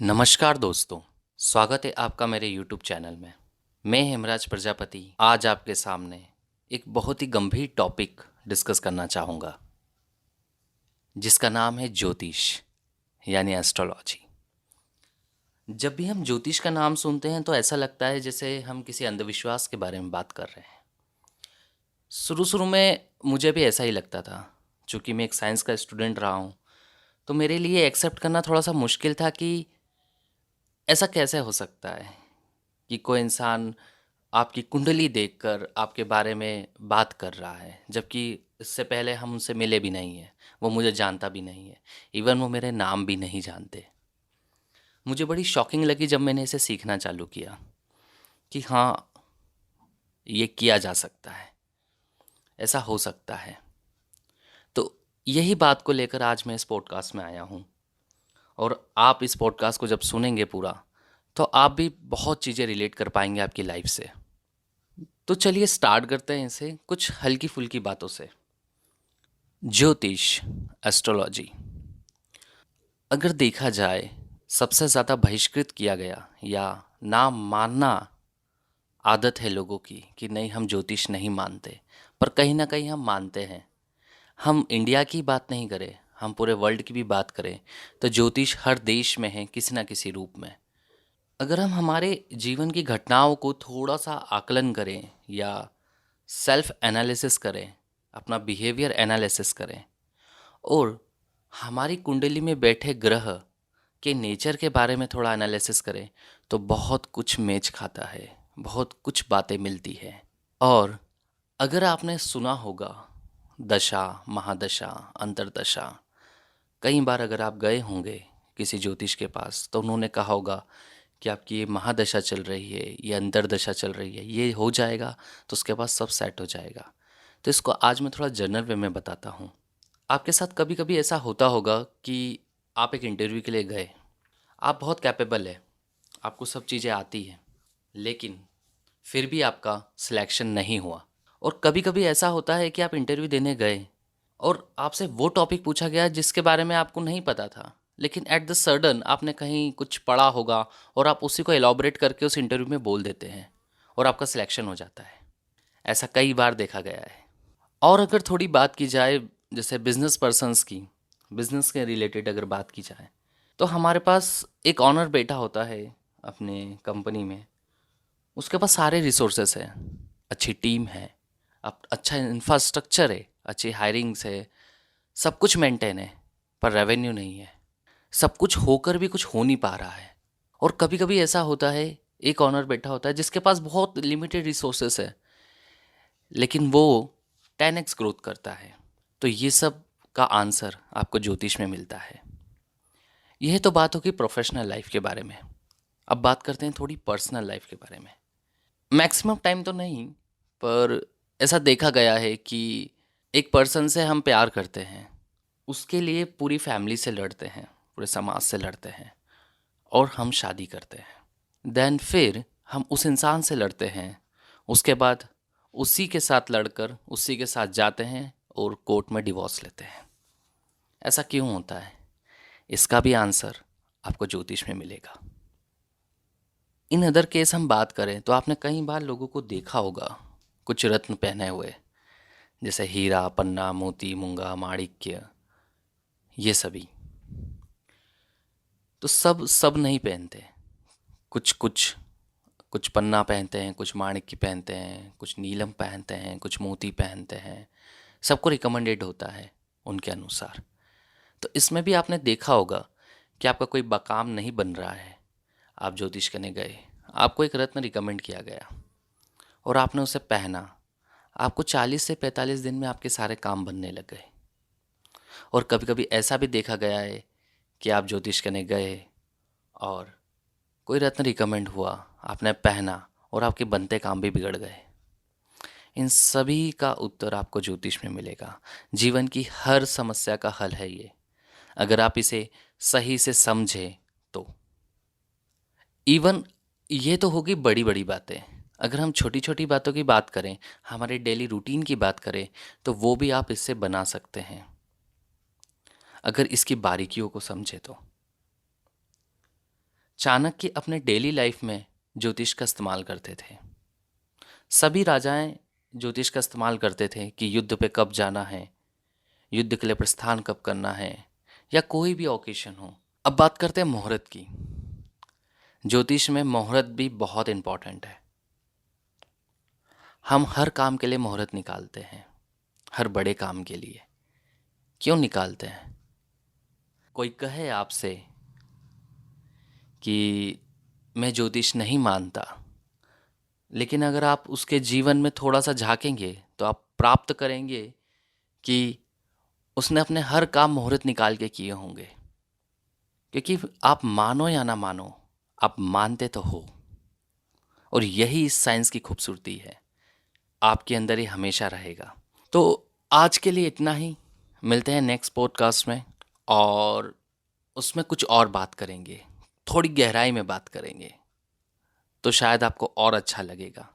नमस्कार दोस्तों, स्वागत है आपका मेरे यूट्यूब चैनल में। मैं हेमराज प्रजापति आज आपके सामने एक बहुत ही गंभीर टॉपिक डिस्कस करना चाहूँगा, जिसका नाम है ज्योतिष यानी एस्ट्रोलॉजी। जब भी हम ज्योतिष का नाम सुनते हैं तो ऐसा लगता है जैसे हम किसी अंधविश्वास के बारे में बात कर रहे हैं। शुरू शुरू में मुझे भी ऐसा ही लगता था, चूँकि मैं एक साइंस का स्टूडेंट रहा हूँ, तो मेरे लिए एक्सेप्ट करना थोड़ा सा मुश्किल था कि ऐसा कैसे हो सकता है कि कोई इंसान आपकी कुंडली देखकर आपके बारे में बात कर रहा है, जबकि इससे पहले हम उनसे मिले भी नहीं हैं, वो मुझे जानता भी नहीं है, इवन वो मेरे नाम भी नहीं जानते। मुझे बड़ी शॉकिंग लगी जब मैंने इसे सीखना चालू किया कि हाँ, ये किया जा सकता है, ऐसा हो सकता है। तो यही बात को लेकर आज मैं इस पॉडकास्ट में आया हूँ, और आप इस पॉडकास्ट को जब सुनेंगे पूरा, तो आप भी बहुत चीज़ें रिलेट कर पाएंगे आपकी लाइफ से। तो चलिए स्टार्ट करते हैं इसे कुछ हल्की फुल्की बातों से। ज्योतिष, एस्ट्रोलॉजी, अगर देखा जाए सबसे ज़्यादा बहिष्कृत किया गया या ना मानना आदत है लोगों की कि नहीं, हम ज्योतिष नहीं मानते, पर कहीं ना कहीं हम मानते हैं। हम इंडिया की बात नहीं करें, हम पूरे वर्ल्ड की भी बात करें तो ज्योतिष हर देश में है किसी ना किसी रूप में। अगर हम हमारे जीवन की घटनाओं को थोड़ा सा आकलन करें या सेल्फ एनालिसिस करें, अपना बिहेवियर एनालिसिस करें, और हमारी कुंडली में बैठे ग्रह के नेचर के बारे में थोड़ा एनालिसिस करें, तो बहुत कुछ मैच खाता है, बहुत कुछ बातें मिलती है। और अगर आपने सुना होगा दशा, महादशा, अंतरदशा, कई बार अगर आप गए होंगे किसी ज्योतिष के पास तो उन्होंने कहा होगा कि आपकी ये महादशा चल रही है, ये अंतरदशा चल रही है, ये हो जाएगा तो उसके बाद सब सेट हो जाएगा। तो इसको आज मैं थोड़ा जनरल वे में बताता हूँ। आपके साथ कभी कभी ऐसा होता होगा कि आप एक इंटरव्यू के लिए गए, आप बहुत कैपेबल है, आपको सब चीज़ें आती हैं, लेकिन फिर भी आपका सिलेक्शन नहीं हुआ। और कभी कभी ऐसा होता है कि आप इंटरव्यू देने गए और आपसे वो टॉपिक पूछा गया जिसके बारे में आपको नहीं पता था, लेकिन एट द सडन आपने कहीं कुछ पढ़ा होगा और आप उसी को एलॉबरेट करके उस इंटरव्यू में बोल देते हैं और आपका सिलेक्शन हो जाता है। ऐसा कई बार देखा गया है। और अगर थोड़ी बात की जाए जैसे बिजनेस पर्सनस की, बिजनेस के रिलेटेड अगर बात की जाए, तो हमारे पास एक ऑनर बैठा होता है अपने कंपनी में, उसके पास सारे रिसोर्सेस हैं, अच्छी टीम है, अब अच्छा इंफ्रास्ट्रक्चर है, अच्छी हायरिंग्स है, सब कुछ मेंटेन है, पर रेवेन्यू नहीं है। सब कुछ होकर भी कुछ हो नहीं पा रहा है। और कभी कभी ऐसा होता है, एक ऑनर बैठा होता है जिसके पास बहुत लिमिटेड रिसोर्सेस है, लेकिन वो 10x ग्रोथ करता है। तो ये सब का आंसर आपको ज्योतिष में मिलता है। यह तो बात होगी प्रोफेशनल लाइफ के बारे में। अब बात करते हैं थोड़ी पर्सनल लाइफ के बारे में। मैक्सिमम टाइम तो नहीं, पर ऐसा देखा गया है कि एक पर्सन से हम प्यार करते हैं, उसके लिए पूरी फैमिली से लड़ते हैं, पूरे समाज से लड़ते हैं, और हम शादी करते हैं। देन फिर हम उस इंसान से लड़ते हैं, उसके बाद उसी के साथ लड़कर उसी के साथ जाते हैं और कोर्ट में डिवोर्स लेते हैं। ऐसा क्यों होता है? इसका भी आंसर आपको ज्योतिष में मिलेगा। इन अदर केस हम बात करें तो आपने कई बार लोगों को देखा होगा कुछ रत्न पहने हुए, जैसे हीरा, पन्ना, मोती, मूंगा, माणिक्य, ये सभी। तो सब सब नहीं पहनते, कुछ कुछ कुछ पन्ना पहनते हैं, कुछ माणिक्य पहनते हैं, कुछ नीलम पहनते हैं, कुछ मोती पहनते हैं। सबको रिकमेंडेड होता है उनके अनुसार। तो इसमें भी आपने देखा होगा कि आपका कोई काम नहीं बन रहा है, आप ज्योतिष करने गए, आपको एक रत्न रिकमेंड किया गया और आपने उसे पहना, आपको 40 से 45 दिन में आपके सारे काम बनने लग गए। और कभी कभी ऐसा भी देखा गया है कि आप ज्योतिष करने गए और कोई रत्न रिकमेंड हुआ, आपने पहना और आपके बनते काम भी बिगड़ गए। इन सभी का उत्तर आपको ज्योतिष में मिलेगा। जीवन की हर समस्या का हल है ये, अगर आप इसे सही से समझें तो। इवन ये तो होगी बड़ी बड़ी बातें। अगर हम छोटी छोटी बातों की बात करें, हमारे डेली रूटीन की बात करें, तो वो भी आप इससे बना सकते हैं अगर इसकी बारीकियों को समझे तो। चाणक्य अपने डेली लाइफ में ज्योतिष का इस्तेमाल करते थे। सभी राजाएं ज्योतिष का इस्तेमाल करते थे कि युद्ध पे कब जाना है, युद्ध के लिए प्रस्थान कब करना है, या कोई भी ओकेशन हो। अब बात करते हैं मुहूर्त की। ज्योतिष में मुहूर्त भी बहुत इम्पॉर्टेंट है। हम हर काम के लिए मुहूर्त निकालते हैं, हर बड़े काम के लिए। क्यों निकालते हैं? कोई कहे आपसे कि मैं ज्योतिष नहीं मानता, लेकिन अगर आप उसके जीवन में थोड़ा सा झांकेंगे तो आप प्राप्त करेंगे कि उसने अपने हर काम मुहूर्त निकाल के किए होंगे। क्योंकि आप मानो या ना मानो, आप मानते तो हो, और यही इस साइंस की खूबसूरती है। आपके अंदर ही हमेशा रहेगा। तो आज के लिए इतना ही। मिलते हैं नेक्स्ट पॉडकास्ट में, और उसमें कुछ और बात करेंगे, थोड़ी गहराई में बात करेंगे, तो शायद आपको और अच्छा लगेगा।